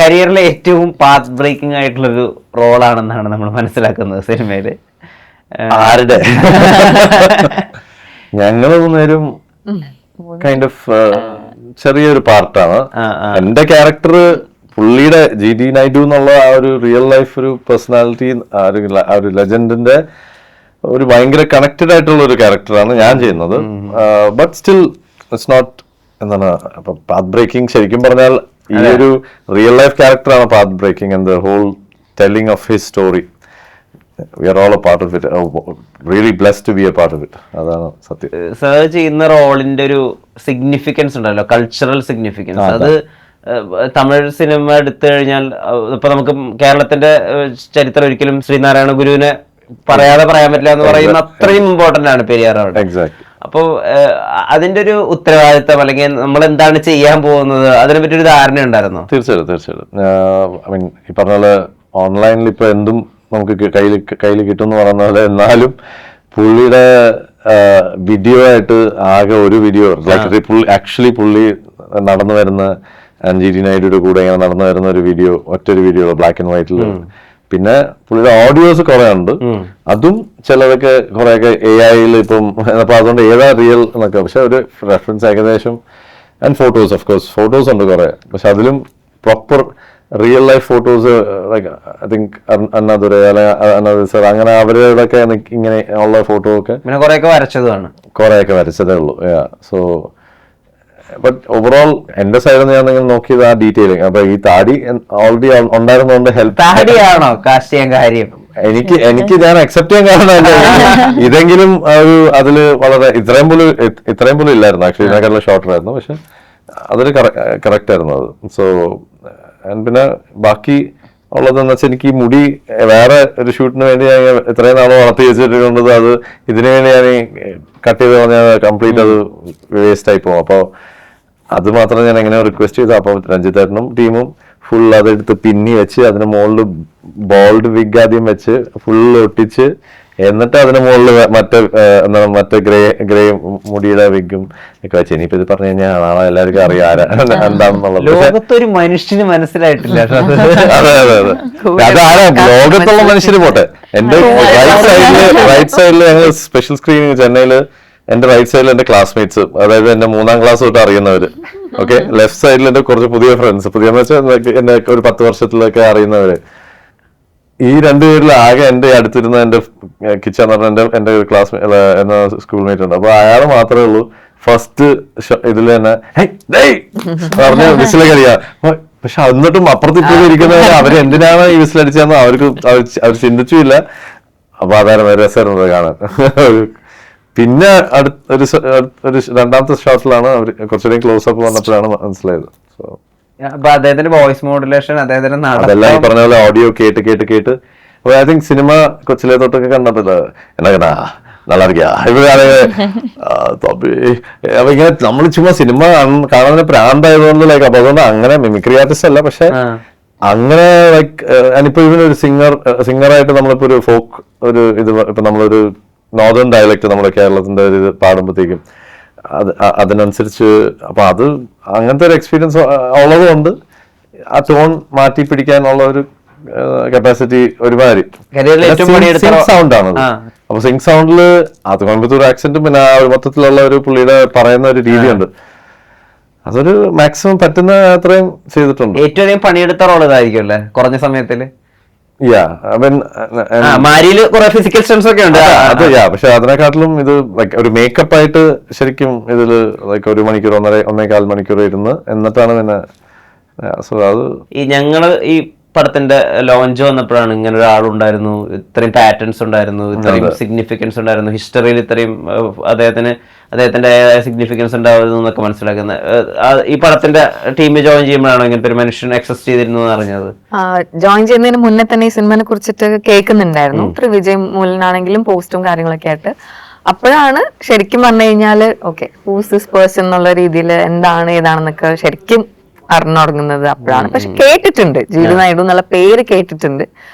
കരിയറിലെ ഏറ്റവും path breaking ആയിട്ടുള്ളൊരു റോളാണെന്നാണ് നമ്മൾ മനസ്സിലാക്കുന്നത് സിനിമയില്. ആരുടെ ഞങ്ങൾ നേരം കൈൻഡ് ഓഫ് ചെറിയൊരു പാർട്ടാണ്. എന്റെ ക്യാരക്ടർ പുള്ളിയുടെ GD നായിഡു എന്നുള്ള ആ ഒരു റിയൽ ലൈഫ് ഒരു പേഴ്സണാലിറ്റി, ആ ഒരു ലെജൻഡിന്റെ ഒരു ഭയങ്കര കണക്റ്റഡ് ആയിട്ടുള്ള ഒരു ക്യാരക്ടറാണ് ഞാൻ ചെയ്യുന്നത്. ബട്ട് സ്റ്റിൽ ഇറ്റ്സ് നോട്ട് എന്താണ് പാത്ത് ബ്രേക്കിംഗ്. ശരിക്കും പറഞ്ഞാൽ ഈ ഒരു റിയൽ ലൈഫ് ക്യാരക്ടറാണ് path breaking and the whole telling of his story. We are all a part of it. Really blessed to be a part of it. അതാണ് സത്യം. Sir ചെയ്യുന്ന റോളിന്റെ ഒരു സിഗ്നിഫിക്കൻസ് ഉണ്ടല്ലോ, കൾച്ചറൽ സിഗ്നിഫിക്കൻസ്. അത് തമിഴ് സിനിമ എടുത്തു കഴിഞ്ഞാൽ ഇപ്പൊ നമുക്ക് കേരളത്തിന്റെ ചരിത്രം ഒരിക്കലും ശ്രീനാരായണ ഗുരുവിനെ പറയാതെ പറയാൻ പറ്റില്ല എന്ന് പറയുന്ന അത്രയും ഇമ്പോർട്ടന്റ് ആണ് പെരിയാർ അവിടെ. എക്സാക്ട്ലി. അപ്പോൾ അതിന്റെ ഒരു ഉത്തരവാദിത്തം അല്ലെങ്കിൽ നമ്മൾ എന്താണ് ചെയ്യാൻ പോകുന്നത് അതിനെ പറ്റി ഒരു ധാരണ ഉണ്ടായിരുന്നോ? തീർച്ചയായിട്ടും. ഐ മീൻ ഈ പറഞ്ഞ പോലെ ഓൺലൈനിൽ ഇപ്പൊ എന്തും നമുക്ക് കയ്യിൽ കിട്ടും എന്ന് പറയുന്ന പോലെ, എന്നാലും പുള്ളിയുടെ വീഡിയോ ആയിട്ട് ആകെ ഒരു വീഡിയോ ആക്ച്വലി പുള്ളി നടന്നു വരുന്ന GD നായിഡുയുടെ കൂടെ ഇങ്ങനെ നടന്നു വരുന്ന ഒരു വീഡിയോ, ഒറ്റൊരു വീഡിയോ ബ്ലാക്ക് ആൻഡ് വൈറ്റിൽ. പിന്നെ പുള്ളിയുടെ ഓഡിയോസ് കുറെ ഉണ്ട്, അതും ചിലതൊക്കെ കുറെയൊക്കെ AI ഇപ്പം. അപ്പൊ അതുകൊണ്ട് ഏതാ റിയൽ എന്നൊക്കെ, പക്ഷെ ഒരു റെഫറൻസ് ഏകദേശം. And photos, of course photos ഉണ്ട് കുറെ, പക്ഷെ അതിലും proper real life photos. Like I think Annadurai അല്ലെങ്കിൽ സർ അങ്ങനെ അവരുടെയൊക്കെ ഇങ്ങനെ ഉള്ള ഫോട്ടോ ഒക്കെ പിന്നെ കുറെയൊക്കെ വരച്ചതേ ഉള്ളൂ. സോ ബട്ട് ഓവറോൾ എന്റെ സൈഡിൽ നിന്ന് ഞാൻ നിങ്ങൾ നോക്കിയത് ആ ഡീറ്റെയിലിംഗ്. അപ്പൊ ഈ താടി ഓൾറെഡി ഉണ്ടായിരുന്നതുകൊണ്ട് താടിയാണോ കാസ്റ്റ് ചെയ്യാൻ കാര്യം? എനിക്ക് ഞാൻ അക്സെപ്റ്റ് ചെയ്യാൻ കാരണമല്ല, ഇതെങ്കിലും ഒരു അതില് വളരെ ഇത്രയും പോലും ഇല്ലായിരുന്നു. ആക്ച്വലി ഇതിനെക്കാളും ഷോർട്ടർ ആയിരുന്നു, പക്ഷെ അതൊരു കറക്റ്റ് ആയിരുന്നു അത്. സോ പിന്നെ ബാക്കി ഉള്ളതെന്ന് വെച്ചാൽ എനിക്ക് ഈ മുടി വേറെ ഒരു ഷൂട്ടിന് വേണ്ടി ഞാൻ ഇത്രയും നാളോ വളർത്തി വെച്ചിട്ടുള്ളത്, അത് ഇതിനു വേണ്ടി ഞാൻ കട്ട് ചെയ്ത് പറഞ്ഞാൽ കംപ്ലീറ്റ് അത് വേസ്റ്റ് ആയി പോകും. അപ്പോൾ അത് മാത്രം ഞാൻ എങ്ങനെ റിക്വസ്റ്റ് ചെയ്തു. അപ്പോൾ രഞ്ജിത്തേട്ടനും ടീമും ഫുൾ അതെടുത്ത് പിന്നി വെച്ച് അതിന് മുകളിൽ ബോൾഡ് വിഗ് ആദ്യം വെച്ച് ഫുൾ ഒട്ടിച്ച്, എന്നിട്ട് അതിന് മുകളിൽ മറ്റേ ഗ്രേ മുടിയുടെ വിഗും ഒക്കെ വെച്ച്. ഇനിയിപ്പോ ഇത് പറഞ്ഞു കഴിഞ്ഞാൽ നാളെ എല്ലാവർക്കും അറിയാം എന്താണെന്നുള്ളത്. ലോകത്തൊരു മനുഷ്യന് മനസ്സിലായിട്ടില്ല. അതെ അതാരാ ലോകത്തുള്ള മനുഷ്യര് പോട്ടെ. എന്റെ റൈറ്റ് സൈഡില് ഞങ്ങൾ സ്പെഷ്യൽ സ്ക്രീനിങ് ചെന്നൈയില്, എന്റെ റൈറ്റ് സൈഡിൽ എന്റെ ക്ലാസ്മേറ്റ്സ്, അതായത് എന്റെ 3ാം ക്ലാസ് തൊട്ട് അറിയുന്നവര്. ഓക്കെ, ലെഫ്റ്റ് സൈഡിൽ എന്റെ കുറച്ച് പുതിയ ഫ്രണ്ട്സ്, പുതിയെന്ന് വെച്ചാൽ എന്റെ ഒരു 10 വർഷത്തിലൊക്കെ അറിയുന്നവര്. ഈ രണ്ടുപേരിൽ ആകെ എന്റെ അടുത്തിരുന്ന എന്റെ കിച്ചൻ എന്ന് പറഞ്ഞ എന്റെ ഒരു ക്ലാസ്മേറ്റ് എന്ന സ്കൂൾമേറ്റ് ഉണ്ട്. അപ്പൊ അയാൾ മാത്രമേ ഉള്ളൂ ഫസ്റ്റ് ഇതിൽ തന്നെ പറഞ്ഞ വിസിലൊക്കെ അറിയാം. പക്ഷെ എന്നിട്ടും അപ്പുറത്തിപ്പോയി ഇരിക്കുന്നവര് അവര് എന്തിനാണ് ഈ വിസിലടിച്ചതെന്ന് അവർ ചിന്തിച്ചില്ല. അപ്പൊ അതായത് വളരെ രസമായിരുന്നത് കാണാൻ. പിന്നെ ഒരു രണ്ടാമത്തെ ഷോട്ടിലാണ് അവർ കുറച്ചുകൂടി ക്ലോസ് അപ്പ് വന്നപ്പോഴാണ് മനസ്സിലായത്. സോ അപ്പൊ അദ്ദേഹത്തിന്റെ വോയിസ് മോഡുലേഷൻ, അദ്ദേഹത്തിന്റെ അതെല്ലാം പറഞ്ഞ പോലെ ഓഡിയോ കേട്ട് അപ്പൊ ഐ തിങ്ക് സിനിമ കൊച്ചിലെ തൊട്ടൊക്കെ കണ്ടപ്പോ എന്നാ നല്ല അപ്പൊ ഇങ്ങനെ നമ്മൾ ചുമ്മാ സിനിമ കാണുന്ന പ്രാന്തായതുകൊണ്ട് ലൈക്ക് അപ്പൊ അതുകൊണ്ട് അങ്ങനെ മിമിക്രി ആർട്ടിസ്റ്റ് അല്ല, പക്ഷെ അങ്ങനെ ലൈക്ക് ഞാനിപ്പോ ഇവനൊരു സിംഗറായിട്ട് നമ്മളിപ്പോ ഒരു ഫോക്ക് ഒരു ഇത് ഇപ്പൊ നമ്മളൊരു നോർത്തേൺ ഡയലക്ട് നമ്മുടെ കേരളത്തിന്റെ ഒരു ഇത് പാടുമ്പോഴത്തേക്കും അതിനനുസരിച്ച് അപ്പൊ അത് അങ്ങനത്തെ ഒരു എക്സ്പീരിയൻസ് ഉള്ളതുകൊണ്ട് ആ ടോൺ മാറ്റി പിടിക്കാനുള്ള ഒരു കപ്പാസിറ്റി ഒരുമാതിരി സൗണ്ട് ആണ്. അപ്പൊ സിംഗ് സൗണ്ടില് അത് കോയമ്പത്തൂർ ആക്സെന്റും പിന്നെ ആ മൊത്തത്തിലുള്ള ഒരു പുള്ളിയുടെ പറയുന്ന ഒരു രീതിയുണ്ട്. അതൊരു മാക്സിമം പറ്റുന്ന അത്രയും ചെയ്തിട്ടുണ്ട്. ഏറ്റവും അധികം പണിയെടുത്ത റോൾ ഇതായിരിക്കും അല്ലേ കുറഞ്ഞ സമയത്തില്? ഫിസിക്കൽ സ്റ്റൺസ് ഒക്കെ ഉണ്ട്. അത് പക്ഷെ അതിനെക്കാട്ടിലും ഇത് ഒരു മേക്കപ്പ് ആയിട്ട് ശരിക്കും ഇതില് ലൈക്ക് 1 മണിക്കൂർ 1.25 മണിക്കൂർ ഇരുന്ന് എന്നിട്ടാണ് പിന്നെ അത് ഈ ഞങ്ങള് ഈ പടത്തിന്റെ ലോഞ്ച് വന്നപ്പോഴാണ് ഇങ്ങനെ ഒരാളുണ്ടായിരുന്നു, ഇത്രയും പാറ്റേൺസ് ഉണ്ടായിരുന്നു, ഇത്രയും സിഗ്നിഫിക്കൻസ് ഉണ്ടായിരുന്നു, ഹിസ്റ്ററിയിൽ ഇത്രയും അദ്ദേഹത്തിന്റെ സിഗ്നിഫിക്കൻസ് ഉണ്ടാവുന്നു എന്നൊക്കെ മനസ്സിലാക്കുന്നത്. ഈ പടത്തിന്റെ ടീമിൽ ജോയിൻ ചെയ്യുമ്പോഴാണോ ഇങ്ങനത്തെ ഒരു മനുഷ്യൻ എക്സിസ്റ്റ് ചെയ്തിരുന്നു അറിഞ്ഞത്? ജോയിൻ ചെയ്യുന്നതിന് മുന്നേ തന്നെ ഈ സിനിമയെ കുറിച്ചിട്ട് കേൾക്കുന്നുണ്ടായിരുന്നു. വിജയ് മൂലനാണെങ്കിലും പോസ്റ്റും കാര്യങ്ങളൊക്കെ ആയിട്ട്. അപ്പോഴാണ് ശരിക്കും പറഞ്ഞു കഴിഞ്ഞാല് ഓക്കെ ഹൂസ് ദിസ് പേഴ്സൺ എന്നുള്ള രീതിയിൽ എന്താണ് ഏതാണെന്നൊക്കെ ശരിക്കും അറിഞ്ഞു തുടങ്ങുന്നത് അപ്പോഴാണ്. പക്ഷെ കേട്ടിട്ടുണ്ട്, GD നായിഡു എന്നുള്ള പേര് കേട്ടിട്ടുണ്ട്,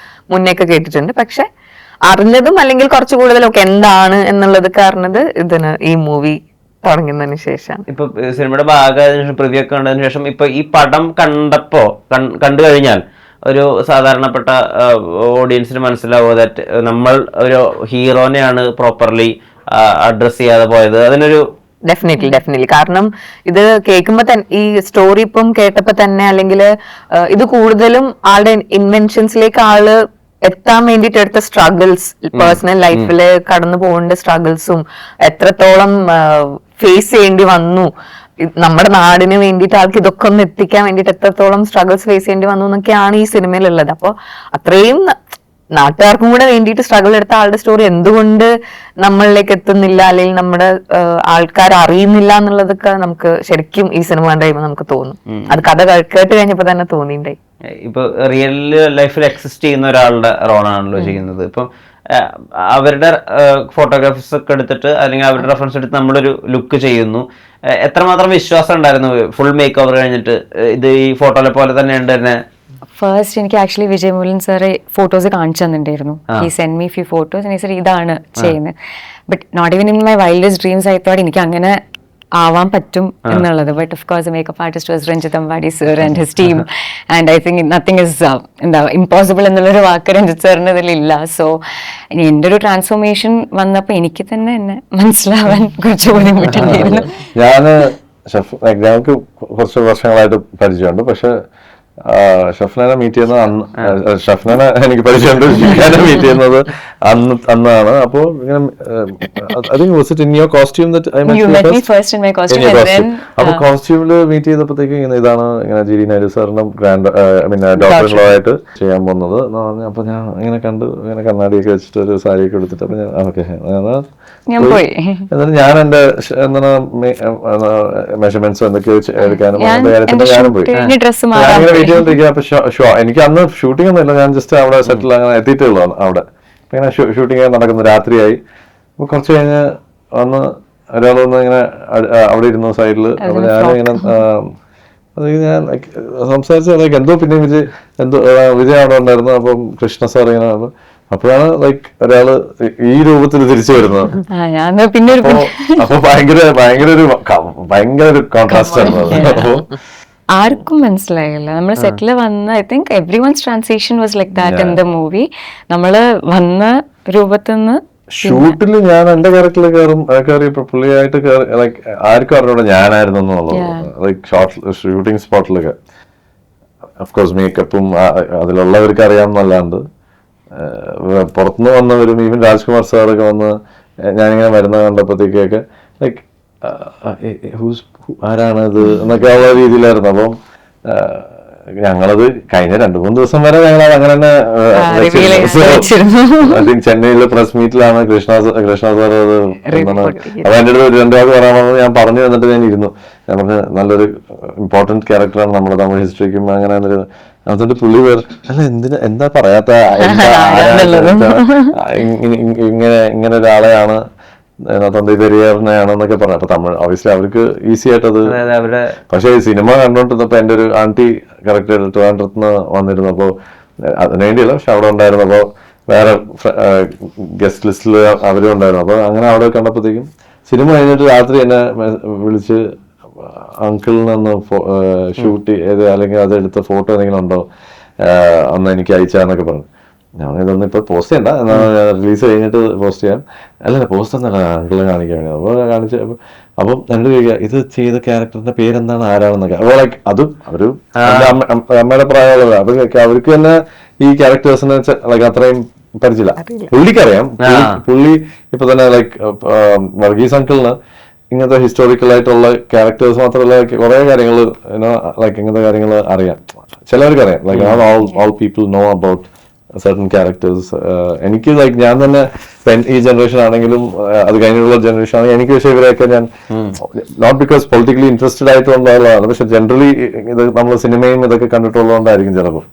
മുന്നേക്കെ കേട്ടിട്ടുണ്ട്. പക്ഷെ അറിഞ്ഞതും അല്ലെങ്കിൽ കുറച്ചു കൂടുതലൊക്കെ എന്താണ് എന്നുള്ളതൊക്കെ അറിഞ്ഞത് ഈ മൂവി തുടങ്ങുന്നതിന് ശേഷം. ഇപ്പൊ സിനിമയുടെ ഭാഗമായതിനു ശേഷം പ്രിവ്യൂ ഒക്കെ കണ്ടതിന് ശേഷം ഇപ്പൊ ഈ പടം കണ്ടു കഴിഞ്ഞാൽ ഒരു സാധാരണപ്പെട്ട ഓഡിയൻസിന് മനസ്സിലാവുക ദാറ്റ് നമ്മൾ ഒരു ഹീറോനെയാണ് പ്രോപ്പർലി അഡ്രസ് ചെയ്യാതെ പോയത്. അതിനൊരു ഡെഫിനറ്റ്ലി കാരണം ഇത് കേൾക്കുമ്പോ തന്നെ ഈ സ്റ്റോറി ഇപ്പം കേട്ടപ്പോ തന്നെ അല്ലെങ്കിൽ ഇത് കൂടുതലും ആളുടെ ഇൻവെൻഷൻസിലേക്ക് ആള് എത്താൻ വേണ്ടിട്ട് എടുത്ത സ്ട്രഗിൾസ്, പേഴ്സണൽ ലൈഫിൽ കടന്നു പോകേണ്ട സ്ട്രഗിൾസും എത്രത്തോളം ഫേസ് ചെയ്യേണ്ടി വന്നു, നമ്മുടെ നാടിന് വേണ്ടിയിട്ട് ആൾക്ക് ഇതൊക്കെ ഒന്ന് എത്തിക്കാൻ വേണ്ടിയിട്ട് എത്രത്തോളം സ്ട്രഗിൾസ് ഫേസ് ചെയ്യേണ്ടി വന്നു എന്നൊക്കെയാണ് ഈ സിനിമയിലുള്ളത്. അപ്പോൾ അത്രയും നാട്ടുകാർക്കും കൂടെ വേണ്ടിയിട്ട് സ്ട്രഗിൾ എടുത്ത ആളുടെ സ്റ്റോറി എന്തുകൊണ്ട് നമ്മളിലേക്ക് എത്തുന്നില്ല, അല്ലെങ്കിൽ നമ്മുടെ ആൾക്കാർ അറിയുന്നില്ല എന്നുള്ളതൊക്കെ നമുക്ക് ശരിക്കും ഈ സിനിമ കണ്ടു കഴിയുമ്പോൾ നമുക്ക് തോന്നും. അത് കഥ കേട്ട് കഴിഞ്ഞപ്പോ തന്നെ തോന്നിണ്ടായി. ഇപ്പൊ റിയൽ ലൈഫിൽ എക്സിസ്റ്റ് ചെയ്യുന്ന ഒരാളുടെ റോളാണല്ലോ ചെയ്യുന്നത്. ഇപ്പം അവരുടെ ഫോട്ടോഗ്രാഫ്സ് ഒക്കെ എടുത്തിട്ട് അല്ലെങ്കിൽ അവരുടെ റെഫറൻസ് എടുത്ത് നമ്മളൊരു ലുക്ക് ചെയ്യുന്നു. എത്രമാത്രം വിശ്വാസം ഉണ്ടായിരുന്നു ഫുൾ മേക്ക് ഓവർ കഴിഞ്ഞിട്ട് ഇത് ഈ ഫോട്ടോയിലെ പോലെ തന്നെ ഉണ്ട് തന്നെ? ഫസ്റ്റ് എനിക്ക് ആക്ച്വലി വിജയ് മുരളീൻ സാറ് ഫോട്ടോസ് കാണിച്ചു തന്നിട്ടുണ്ടായിരുന്നു. ഈ send me few photos sir ഇതാണ് ചെയ്യുന്നത്. But not even in my wildest dreams ആയിത്തോടെ എനിക്ക് അങ്ങനെ ആവാൻ പറ്റും എന്നുള്ളത്. But of course makeup artist was Ranjith Ambadi sir and his team and I think nothing is എന്താ ഇമ്പോസിബിൾ എന്നുള്ളൊരു വാക്ക് രഞ്ജിത്ത് സാറിന് ഇതിലില്ല. സോ ഇനി എൻ്റെ ഒരു ട്രാൻസ്ഫോർമേഷൻ വന്നപ്പോൾ എനിക്ക് തന്നെ എന്നെ മനസ്സിലാവാൻ കുറച്ച് ബുദ്ധിമുട്ടുണ്ടായിരുന്നു. ഞങ്ങൾക്ക് കുറച്ച് വർഷങ്ങളായിട്ട് പരിചയമുണ്ട്. പക്ഷെ ഷഫ്നാനെ മീറ്റ് ചെയ്യുന്നത് അന്ന്, ഷഫ്നാനെ എനിക്ക് പരിചയമുണ്ട്, ഷിഫാനെ മീറ്റ് ചെയ്യുന്നത് അന്നാണ്. അപ്പോൾ അപ്പൊ കോസ്റ്റ്യൂമില് മീറ്റ് ചെയ്തപ്പോഴത്തേക്ക് ഇതാണ് ഇങ്ങനെ ജിരി നായിഡു സാറിനും ഡോക്ടർ ലോ ആയിട്ട് ചെയ്യാൻ പോകുന്നത് എന്ന് പറഞ്ഞു. അപ്പൊ ഞാൻ ഇങ്ങനെ കണ്ടു, ഇങ്ങനെ കണ്ണാടിയൊക്കെ വെച്ചിട്ട് ഒരു സാരിയൊക്കെ എടുത്തിട്ട് അപ്പൊ ഞാൻ ഓക്കെ എന്നിട്ട് ഞാൻ എന്റെ എന്താണ് മെഷർമെന്റ്സ് എന്തൊക്കെയോ എടുക്കാനും കാര്യത്തിന് ഞാനും പോയി. ഞാനിങ്ങനെ വെയിറ്റ് ചെയ്തോണ്ടിരിക്കുക. അപ്പൊ എനിക്ക് അന്ന് ഷൂട്ടിംഗ് ഒന്നും ഇല്ല, ഞാൻ ജസ്റ്റ് അവിടെ സെറ്റിൽ അങ്ങനെ എത്തിയിട്ടുള്ളൂ അവിടെ. ഇങ്ങനെ ഷൂട്ടിംഗ് നടക്കുന്നു, രാത്രിയായി. അപ്പൊ കുറച്ച് കഴിഞ്ഞ് വന്ന് ഒരാൾ വന്ന് ഇങ്ങനെ അവിടെ ഇരുന്നു സൈഡില്. അപ്പൊ ഞാനിങ്ങനെ അത് ഞാൻ സംസാരിച്ച എന്തോ പിന്നെ വിജയ് അവിടെ ഉണ്ടായിരുന്നു. അപ്പം കൃഷ്ണ സാർ ഇങ്ങനെ അപ്പോഴാണ് ലൈക്ക് ഒരാള് ഈ രൂപത്തിൽ തിരിച്ചു വരുന്നത്. അപ്പൊ ഭയങ്കര ഒരു കോൺട്രാസ്റ്റ് ആയിരുന്നു. അപ്പൊ ആർക്കും മനസ്സിലായില്ല. നമ്മൾ സെറ്റില് വന്ന I think every once transition was like that in the movie. നമ്മള് വന്ന രൂപത്തിൽ നിന്ന് ഷൂട്ടിൽ ഞാൻ എന്റെ ക്യാരക്ടറിൽ കയറിയപ്പോ പുള്ളിയായിട്ട് ലൈക്ക് ആർക്കും അറിഞ്ഞൂടെ ഞാനായിരുന്നു എന്നുള്ളത്. ലൈക്ക് ഷൂട്ടിംഗ് സ്പോട്ടിലൊക്കെ ഓഫ്കോഴ്സ് മേക്കപ്പും അതിലുള്ളവർക്ക് അറിയാമെന്നല്ലാണ്ട് പുറത്തുനിന്ന് വന്നവരും ഈവൻ രാജ്കുമാർ സാറൊക്കെ വന്ന് ഞാനിങ്ങനെ വരുന്ന കണ്ടപ്പോഴത്തേക്കൊക്കെ ലൈക്ക് ആരാണത് എന്നൊക്കെ ഉള്ള രീതിയിലായിരുന്നു. അപ്പം ഞങ്ങളത് കഴിഞ്ഞ 2-3 ദിവസം വരെ ഞങ്ങൾ അങ്ങനെ തന്നെ ചെന്നൈയിലെ പ്രസ് മീറ്റിലാണ് കൃഷ്ണ സാർ അത് എന്താണ് അപ്പൊ എന്റെ അടുത്ത് 2 വാക്ക് പറയാൻ ഞാൻ പറഞ്ഞു തന്നിട്ട് ഞാൻ ഇരുന്നു. ഞാൻ പറഞ്ഞു നല്ലൊരു ഇമ്പോർട്ടന്റ് ക്യാരക്ടറാണ് നമ്മുടെ തമിഴ് ഹിസ്റ്ററിക്കും അങ്ങനെ അതുകൊണ്ട് പുള്ളി അല്ല എന്താ പറയാത്ത ഇങ്ങനെ ഒരാളെയാണ് തന്തി പെരിയാറിനെയാണെന്നൊക്കെ പറഞ്ഞു. അപ്പൊ തമിഴ് ഓബിയസ്ലി അവർക്ക് ഈസി ആയിട്ടത്. പക്ഷെ സിനിമ കണ്ടോണ്ടിരുന്നപ്പോ എന്റെ ഒരു ആന്റി കറക്റ്റ് ട്രിവാൻഡ്രത്ത് വന്നിരുന്നു. അപ്പോ അതിനു വേണ്ടിയല്ല, പക്ഷെ അവിടെ ഉണ്ടായിരുന്നപ്പോ വേറെ ഗസ്റ്റ് ലിസ്റ്റിൽ അവരും ഉണ്ടായിരുന്നു. അപ്പൊ അങ്ങനെ അവിടെ കണ്ടപ്പോഴത്തേക്കും സിനിമ കഴിഞ്ഞിട്ട് രാത്രി എന്നെ വിളിച്ച് അങ്കിളിൽ നിന്ന് ഷൂട്ട് ചെയ്ത് അല്ലെങ്കിൽ അതെടുത്ത ഫോട്ടോ എന്തെങ്കിലും ഉണ്ടോ അന്ന് എനിക്ക് അയച്ചാന്നൊക്കെ പറഞ്ഞു. ഞാൻ ഇതൊന്നും ഇപ്പൊ പോസ്റ്റ് ചെയ്യണ്ട, റിലീസ് കഴിഞ്ഞിട്ട് പോസ്റ്റ് ചെയ്യാം. അല്ല പോസ്റ്റ് ഒന്നല്ല, അങ്കിളിനെ കാണിക്കാൻ വേണ്ടി. അപ്പോൾ കാണിച്ച് അപ്പം എന്നോട് ചോദിക്കുക ഇത് ചെയ്ത ക്യാരക്ടറിന്റെ പേരെന്താണ്, ആരാണെന്നൊക്കെ. അപ്പോൾ ലൈക്ക് അതും അവര് അമ്മയുടെ പ്രായമുള്ളത് അപ്പൊ അവർക്ക് തന്നെ ഈ ക്യാരക്ടേഴ്സിനെ ലൈക്ക് അത്രയും പരിചയമില്ല. പുള്ളിക്കറിയാം, പുള്ളി ഇപ്പൊ തന്നെ ലൈക്ക് വർഗീസ് അങ്കിളിന് ഇങ്ങനത്തെ ഹിസ്റ്റോറിക്കൽ ആയിട്ടുള്ള ക്യാരക്ടേഴ്സ് മാത്രമല്ല കുറെ കാര്യങ്ങൾ ലൈക്ക് ഇങ്ങനത്തെ കാര്യങ്ങൾ അറിയാം, ചിലവർക്ക് അറിയാം. Like all people know about certain characters. എനിക്ക് ലൈക്ക് ഞാൻ തന്നെ ഈ ജനറേഷൻ ആണെങ്കിലും അത് കഴിഞ്ഞിട്ടുള്ള ജനറേഷൻ ആണെങ്കിലും എനിക്ക് പക്ഷേ ഇവരെയൊക്കെ ഞാൻ നോട്ട് ബിക്കോസ് പൊളിറ്റിക്കലി ഇൻട്രസ്റ്റഡ് ആയിട്ടുള്ളതാണ്, പക്ഷെ ജനറലി ഇത് നമ്മൾ സിനിമയും ഇതൊക്കെ കണ്ടിട്ടുള്ളതുകൊണ്ടായിരിക്കും ചിലപ്പോൾ.